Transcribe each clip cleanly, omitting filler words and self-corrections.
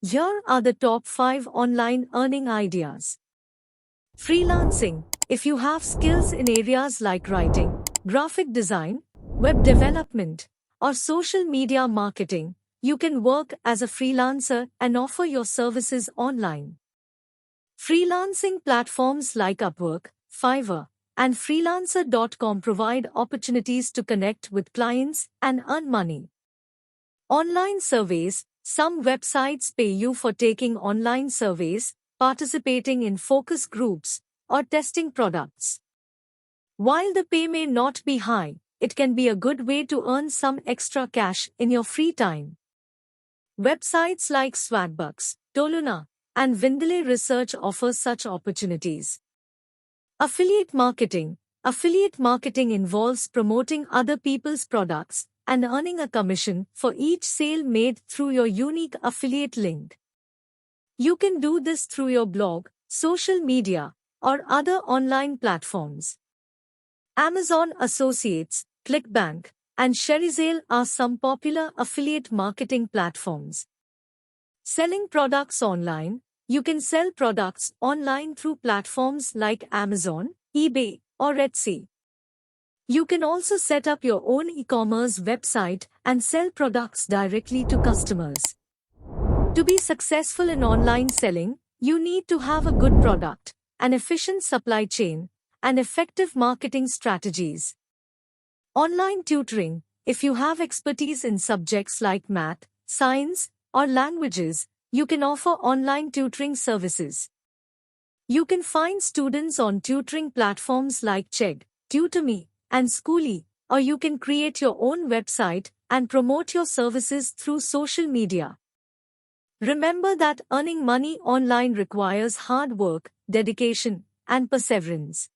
Here are the top 5 online earning ideas. Freelancing. If you have skills in areas like writing, graphic design, web development, or social media marketing, you can work as a freelancer and offer your services online. Freelancing platforms like Upwork, Fiverr, and freelancer.com provide opportunities to connect with clients and earn money. Online surveys. Some websites pay you for taking online surveys, participating in focus groups, or testing products. While the pay may not be high, it can be a good way to earn some extra cash in your free time. Websites like Swagbucks, Toluna, and Vindale Research offer such opportunities. Affiliate marketing. Affiliate marketing involves promoting other people's products and earning a commission for each sale made through your unique affiliate link. You can do this through your blog, social media, or other online platforms. Amazon Associates, ClickBank, and Shareasale are some popular affiliate marketing platforms. Selling products online. You can sell products online through platforms like Amazon, eBay, or Etsy. You can also set up your own e-commerce website and sell products directly to customers. To be successful in online selling, you need to have a good product, an efficient supply chain, and effective marketing strategies. Online tutoring. If you have expertise in subjects like math, science, or languages, you can offer online tutoring services. You can find students on tutoring platforms like Chegg, TutorMe, and Schooly, or you can create your own website and promote your services through social media. Remember that earning money online requires hard work, dedication, and perseverance.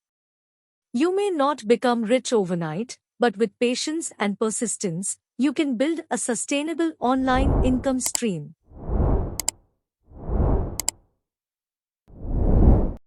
You may not become rich overnight, but with patience and persistence, you can build a sustainable online income stream.